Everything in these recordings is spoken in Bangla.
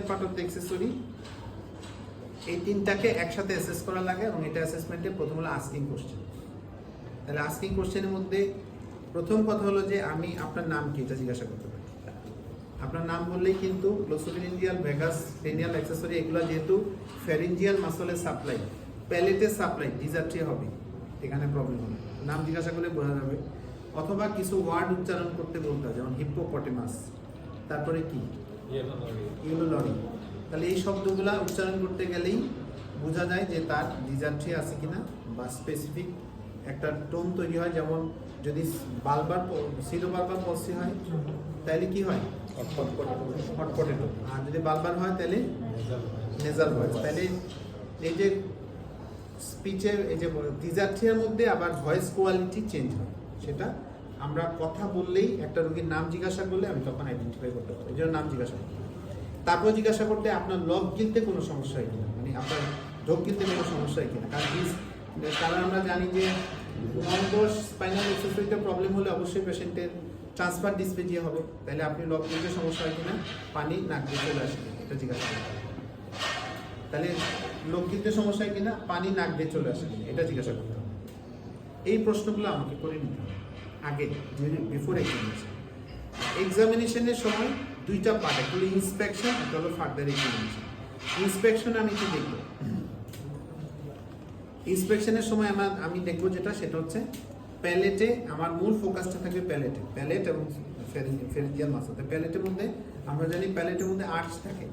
পার্ট অফ দ্য অ্যাক্সেসরি এই তিনটাকে একসাথে অ্যাসেস করা লাগে এবং এটা অ্যাসেসমেন্টে প্রথম হলো আস্কিং কোশ্চেন। তাহলে আস্কিং কোশ্চেনের মধ্যে প্রথম কথা হলো যে আমি আপনার নাম কি এটা জিজ্ঞাসা করতে পারি। আপনার নাম বললেই কিন্তু গ্লোসোফেরিঞ্জিয়াল, ভেগাস, ক্রেনিয়াল অ্যাক্সেসরি এগুলো যেহেতু ফ্যারিঞ্জিয়াল মাসলের সাপ্লাই, প্যালেটের সাপ্লাই, ডিজার্ট্রি হবে, এখানে প্রবলেম হবে। নাম জিজ্ঞাসা করলে বোঝা যাবে। অথবা কিছু ওয়ার্ড উচ্চারণ করতে বলতে হয়, যেমন হিপ্পোপটেমাস, তারপরে কি ইউলোলরি। তাহলে এই শব্দগুলা উচ্চারণ করতে গেলেই বোঝা যায় যে তার ডিজার্ট্রি আছে কিনা বা স্পেসিফিক একটা টোন তৈরি হয়। যেমন যদি বারবার সিরো বারবার পসি হয় তাহলে কি হয় হট পটেটো, আর যদি বারবার হয় তাহলে নেজাল ভয়েস। তাহলে এই যে স্পিচের এই যে ডিজার্ট্রিয়ার মধ্যে আবার ভয়েস কোয়ালিটি চেঞ্জ হয়, সেটা আমরা কথা বললেই একটা রোগীর নাম জিজ্ঞাসা করলে আমি তখন আইডেন্টিফাই করতে পারি, এই জন্য নাম জিজ্ঞাসা করতে পারি। তারপর জিজ্ঞাসা করতে আপনার লব গিলতে কোনো সমস্যা হয় কিনা, মানে আপনার ঢোক গিলতে কোনো সমস্যা হয় কিনা। কারণ আমরা জানি যে ননডোজ স্পাইনাল অ্যাক্সেসরিতে প্রবলেম হলে অবশ্যই পেশেন্টের ট্রান্সফার ডিসপেজিয়া হবে। তাহলে আপনি লব গিলতে সমস্যা হয় কিনা, পানি নাক দিয়ে চলে আসে কিনা, এটা জিজ্ঞাসা করতে হবে। তাহলে লব গিলতে সমস্যা হয় কিনা, পানি নাক দিয়ে চলে আসে কিনা, এটা জিজ্ঞাসা করতে হবে। এই প্রশ্নগুলো আমাকে করে নিতে হবে আগে, বিফোর এক্সামিনেশন। এক্সামিনেশনের সময় দুইটা পার্ট, একটা হলো ইন্সপেকশন, একটা হলো ফার্দার এক্সামিনেশন। ইন্সপেকশন আমি কি দেখবো? ইন্সপেকশনের সময় আমি দেখবো সেটা হচ্ছে প্যালেটে। আমার মূল ফোকাসটা থাকবে প্যালেটে, প্যালেট এবং ফেরিঞ্জিয়াল মাসল। প্যালেটের মধ্যে আমরা জানি প্যালেটের মধ্যে আর্চ থাকে,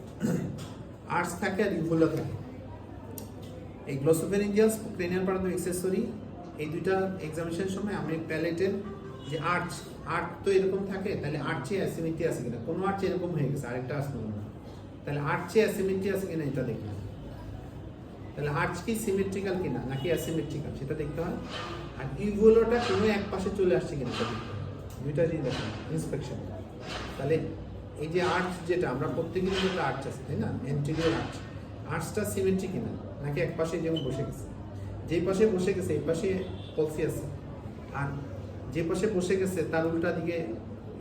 আর্চ থাকে আর ইউভুলা থাকে। এই glossopharyngeal, cranial part of the accessory, এই দুইটা এক্সামিনেশনের সময় আমি প্যালেটের যে আর্চ তো এরকম থাকে, তাহলে আর্চে অ্যাসিমেট্রি আছে কিনা, কোনো আর্চ এরকম হয়ে গেছে আরেকটা আসলো না, তাহলে আর্চে অ্যাসিমেট্রি আছে কিনা এটা দেখলাম। তাহলে আর্চ কি সিমেট্রিক্যাল কিনা নাকি অ্যাসিমেট্রিক্যাল সেটা দেখতে হয়। আর ইভোলোটা কোনো এক পাশে চলে আসছে কিনা সেটা দেখতে হয়। দুইটা জিনিস দেখেন ইন্সপেকশন। তাহলে এই যে আর্চ যেটা আমরা প্রত্যেকেরই যেটা আর্চ আছে তাই না, এন্টিরিয়র আর্চ, আর্চটা সিমেট্রি কিনা নাকি এক পাশে যেমন বসে গেছে, যেই পাশে বসে গেছে এই পাশে পলসি আছে, আর যে পাশে বসে গেছে তার উল্টা দিকে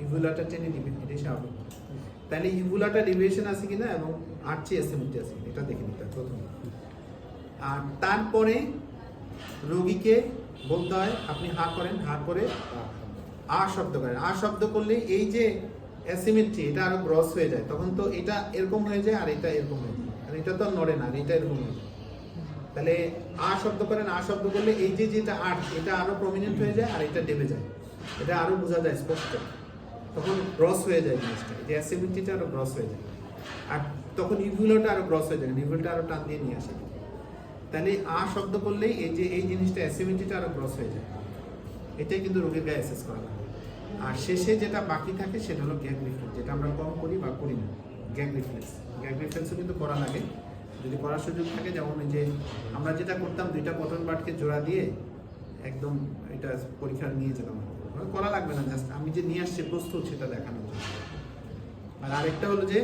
ইভুলাটা টেনে দিবেন, এটাই স্বাভাবিক। তাহলে ইভুলাটা ডিভিয়েশন আছে কিনা এবং আর্চি অ্যাসিমেট্রি আছে এটা দেখে নিতে হয় প্রথমে। আর তারপরে রোগীকে বলতে হয় আপনি হা করেন, হা করে আ শব্দ করেন। আ শব্দ করলে এই যে অ্যাসিমেট্রি এটা আরো গ্রস হয়ে যায়, তখন তো এটা এরকম হয়ে যায় আর এটা এরকম হয়ে যায়, আর এটা তো নড়ে না, আর এটা এরকম হয়ে যায়। তাহলে আ শব্দ করেন, আ শব্দ করলে এই যে যেটা আর্ট এটা আরো প্রমিনেন্ট হয়ে যায় আর এটা ডেবে যায়, এটা আরো বোঝা যায় স্পষ্ট, তখন গ্রস হয়ে যায় জিনিসটা, এই যে অ্যাসিমেট্রিটা আরো গ্রস হয়ে যায়। আর তখন ইভুলোটা আরো গ্রস হয়ে যায়, ইভুলটা আরো টান দিয়ে নিয়ে আসে। তাহলে আ শব্দ করলেই এই যে এই জিনিসটা অ্যাসিমেট্রিটা আরো গ্রস হয়ে যায়, এটাই কিন্তু রোগীর গায়ে অ্যাসেস করা লাগে। আর শেষে যেটা বাকি থাকে সেটা হলো গ্যাগ রিফ্লেক্স, যেটা আমরা কম করি বা করি না। গ্যাগ রিফ্লেক্সও কিন্তু করা লাগে যদি করার সুযোগ থাকে। যেমন এই যে আমরা যেটা করতাম, দুইটা কটন বাটকে জোড়া দিয়ে একদম এটা পরীক্ষা নিয়ে যেতাম, করা লাগবে না, জাস্ট আমি যে নিয়ে আসছি প্রস্তুত সেটা দেখানোর জন্য। আর আরেকটা হলো যে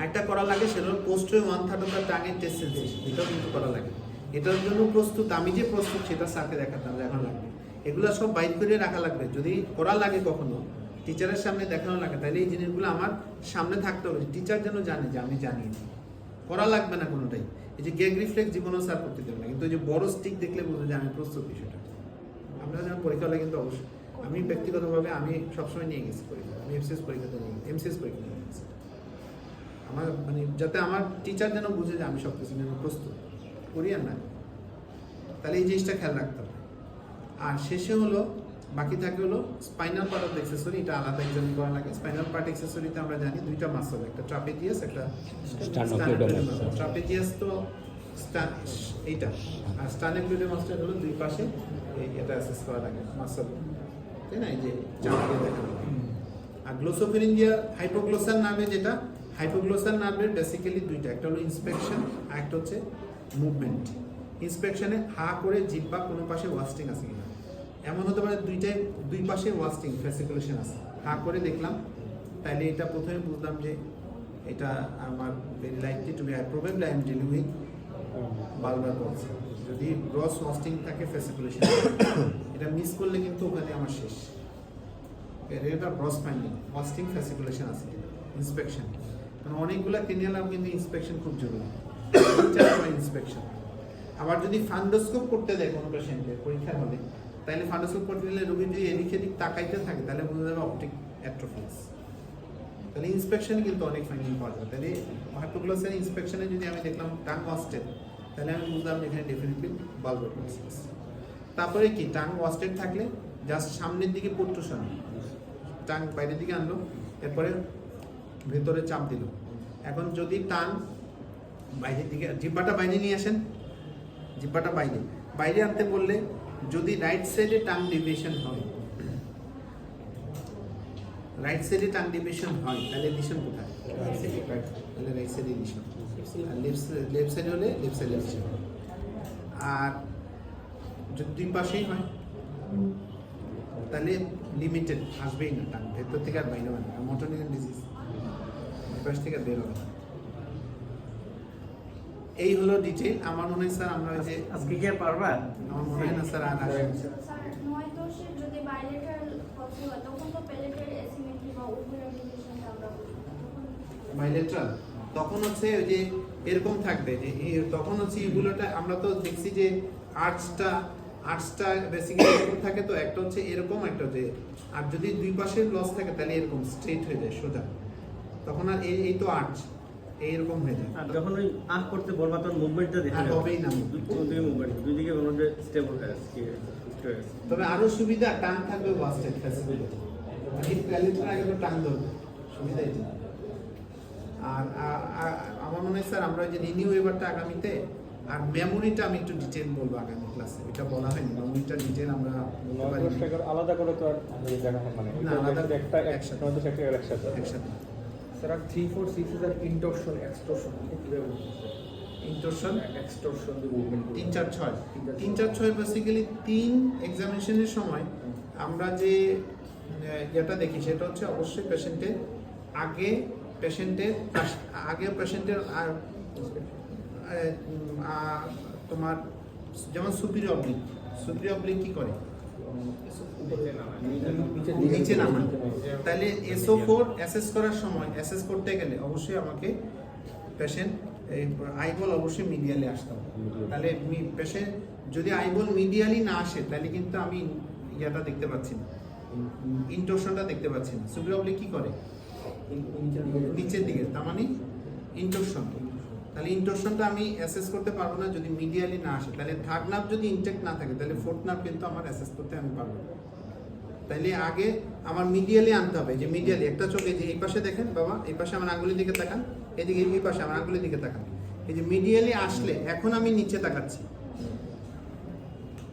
একটা করা লাগে সেটা হলো পোস্টে 1/3 অফ দ্য টাঙের টেস্ট সেন্সেশন, এটাও কিন্তু করা লাগে। এটার জন্য প্রস্তুত, আমি যে প্রস্তুত সেটা স্যারকে দেখাতাম, দেখানো লাগবে। এগুলো সব বাইর করে রাখা লাগবে, যদি করা লাগে কখনো টিচারের সামনে দেখানো লাগে, তাহলে এই জিনিসগুলো আমার সামনে থাকতে হবে, টিচার যেন জানে যে আমি জানিয়েছি। করা লাগবে না কোনোটাই। এই যে গ্যাগ রিফ্লেক্স জীবনও স্যার করতে দেবে না, কিন্তু ওই যে বড় স্টিক দেখলে বোঝা যায় আমি প্রস্তুত বিষয়টা। আমরা যেমন পরীক্ষা হলে কিন্তু অবশ্যই আমি ব্যক্তিগতভাবে আমি সবসময় নিয়ে গেছি পরীক্ষা, আমি এমসিএস পরীক্ষাতে নিয়ে গেছি, এমসিএস পরীক্ষা নিয়ে গেছি আমার, মানে যাতে আমার টিচার যেন বুঝে যে আমি সব কিছু যেন প্রস্তুত করি আর না। তাহলে এই জিনিসটা খেয়াল রাখতে হবে। আর শেষে হলো বাকি থাকে হলো spinal part of the accessory, এটা আলাদা এক্সাম করা লাগে। স্পাইনাল পার্ট অ্যাক্সেসরিতে আমরা জানি দুইটা মাসল, একটা ট্রাপেজিয়াস, একটা স্টার্নোক্লেডাল। ট্রাপেজিয়াস তো এইটা, আর স্টার্নোক্লেডাল মাসল হলো দুই পাশে এটা অ্যাসেস করা লাগে মাসল, তাই না, এই যে চাপ দিয়ে দেখা লাগে। আর গ্লোসোফেরিঞ্জিয়াল হাইপোগ্লোসাল নার্ভে, যেটা হাইপোগ্লোসাল নার্ভের বেসিক্যালি দুইটা, একটা হলো ইন্সপেকশন আর একটা হচ্ছে মুভমেন্ট। ইন্সপেকশনে হা করে জিহ্বা কোনো পাশে ওয়াস্টিং আছে কিনা, এমন হতে পারে দুই পাশে ওয়াস্টিং ফ্যাসিকুলেশন আছে, হা করে দেখলাম, তাইলে এটা প্রথমে বুঝলাম যে এটা আমার very likely to be probably I am dealing with bulbar palsy. যদি গ্রস ওয়াস্টিং থাকে ফ্যাসিকুলেশন, এটা মিস করলে কিন্তু ওখানে আমার শেষ। এটা গ্রস ফাইন্ডিং, ওয়াস্টিং ফ্যাসিকুলেশন আছে ইন্সপেকশন। মানে অনেকগুলো ক্রেনিয়াল আর্ম কিন্তু ইন্সপেকশন খুব জরুরি, ইন্সপেকশন। আবার যদি ফান্ডোস্কোপ করতে দেয় কোনো পেশেন্টের পরীক্ষা হলে, তাহলে ফান্ডোস্কোপ করতে দিলে রোগী যদি এদিক এদিক তাকাইতে থাকে তাহলে বোঝা যাবে অপটিক অ্যাট্রোফিস। তাহলে ইন্সপেকশনে কিন্তু অনেক ফাইন্ডিং পাওয়া যায়। তাহলে হাইপোগ্লোসারি ইন্সপেকশনে যদি আমি দেখলাম টাং ওয়াস্টেড, তাহলে আমি বুঝলাম এখানে ডেফিনেটলি বাল্বার প্রসেস। তারপরে কি টাং ওয়াস্টেড থাকলে জাস্ট সামনের দিকে প্রোট্রুশন, টাং বাইরের দিকে আনলো, এরপরে ভেতরে চাপ দিল। এখন যদি টাং বাইরের দিকে, জিব্বাটা বাইরে নিয়ে আসেন, জিব্বাটা বাইরে বাইরে আনতে বললে যদি রাইট সাইডে টাং ডিভিশন হয়, রাইট সাইডে টাং ডিভিশন হয় তাহলে এডিশন কোথায়? তাহলে রাইট সাইডে এডিশন, আর লেফট সাইড হলে লেফট সাইডে এডিশন। আর যদি দুই পাশেই হয় তাহলে লিমিটেড আসবেই না, টাং ভেতর থেকে আর বাইরে হয় না, মোটর নিউরন ডিজিজ পাশ থেকে বের হবে। এই হলো ডিটেইল। আমার মনে হয় স্যার আমরা ওই যে আজকে কি আর পারবা? আমার মনে হয় না স্যার আর স্যার 9-10 যদি বাইলেটারাল কপি হয় তখন তো প্যালেটের অ্যাসিমেট্রি বা ওকুলার ডিভিশনটা আমরা বুঝি তখন বাইলেটারাল তখন হচ্ছে ওই যে এরকম থাকবে যে তখন হচ্ছে এগুলোটা আমরা তো দেখছি যে আর্টসটা বেসিক্যালি এরকম থাকে, তো একটা হচ্ছে এরকম, একটা হচ্ছে, আর যদি দুই পাশে লস থাকে তাহলে এরকম স্ট্রেট হয়ে যায় সোজা, তখন আর এই তো আর্চ এইরকম হয়ে যায়। আর যখন ওই আঁক করতে বলবা তখন মুভমেন্টটা দেখে আর হবেই না কোন দিকে মুভমেন্ট, দুই দিকে মুভমেন্ট স্টেবল হয়ে আছে। তবে আরো সুবিধা টান থাকবে ওয়াস্টেড ফ্যাসিলিটি, মানে প্যালেটের আগে তো টান ধরবে, সুবিধা এটা। আর আমার মনে হয় স্যার আমরা ওই যে রিনিউ এবারটা আগামীতে, আর মেমোরিটা আমি একটু ডিটেল বলবো আগামী ক্লাসে, এটা বলা হয়নি, মেমোরিটা ডিটেল আমরা আলাদা করে তো আর দেখা হয় মানে না, আলাদা একটা একসাথে হয়তো একসাথে একসাথে। স্যার 3-4 সিসিস আর ইন্টরশন এক্সটরশন কিভাবে ইন্টারশন এক্সটরশন দি মুভমেন্ট 3-4-6 বেসিক্যালি 3 এক্সামিনেশনের সময় আমরা যে যেটা দেখি সেটা হচ্ছে অবশ্যই পেশেন্টের তোমার যেমন সুপিরিয়র অবলিক কি করে নিচে নামায়, তাহলে SO4 অ্যাসেস করার সময় অ্যাসেস করতে গেলে অবশ্যই আমাকে পেশেন্ট আইবল অবশ্যই মিডিয়ালি আসতে হবে। তাহলে পেশেন্ট যদি আইবল মিডিয়ালি না আসে তাহলে কিন্তু আমি ইয়াটা দেখতে পাচ্ছি না, ইন্টোরশনটা দেখতে পাচ্ছি না। সুপিরিয়র অবলিক কি করে নিচের দিকে, তার মানে ইন্টোরশন। তাহলে ইন্টোরশনটা আমি অ্যাসেস করতে পারবো না যদি মিডিয়ালি না আসে। তাহলে থার্ড নার্ভ যদি ইনটেক্ট না থাকে তাহলে ফোর্থ নার্ভ কিন্তু আমার অ্যাসেস করতে আমি পারবো না। তাহলে আগে আমার মিডিয়ালি আনতে হবে, যে মিডিয়ালি একটা চোখে যে এই পাশে দেখেন বাবা, এই পাশে আমার আঙ্গুলের দিকে তাকান, এদিকে এই পাশে আমার আঙ্গুলের দিকে তাকান, এই যে মিডিয়ালি আসলে এখন আমি নিচে তাকাচ্ছি,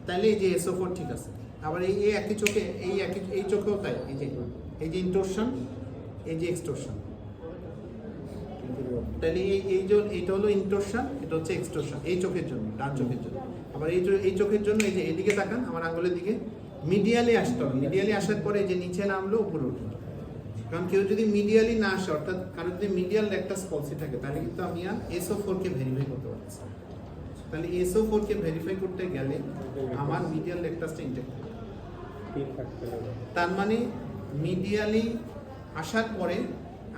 তাহলে এই যে SO4 ঠিক আছে। আবার এই একই চোখে এই চোখেও তাই, এই যে ইন্টোরশন, এই যে এক্সটোরশন। তাহলে এইটা হলো ইন্টোরশন, এটা হচ্ছে এক্সটোরশন এই চোখের জন্য, ডান চোখের জন্য। আবার এই চোখের জন্য এই যে এদিকে তাকান, আমার আঙ্গুলের দিকে মিডিয়ালি আসতে হবে। মিডিয়ালি আসার পরে এই যে নিচে নামলো উপরে উঠলো, কারণ কেউ যদি মিডিয়ালি না আসে, অর্থাৎ কারো যদি মিডিয়াল রেকটাস পলসি থাকে তাহলে কিন্তু আমি আর SO4 কে ভেরিফাই করতে পারছি। তাহলে SO4 কে ভেরিফাই করতে গেলে আমার মিডিয়াল রেকটাসটা ইনটেক্ট থাকতে হবে। তার মানে মিডিয়ালি আসার পরে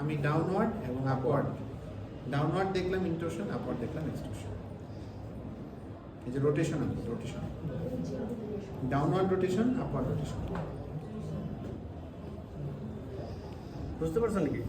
আমি ডাউনওয়ার্ড এবং আপওয়ার্ড, ডাউনওয়ার্ড দেখলাম ইন্টোরশন, আপওয়ার্ড দেখলাম এক্সটোরশন। এই যে রোটেশন আছে, rotation, downward rotation, upward rotation. বুঝতে পারছো নাকি?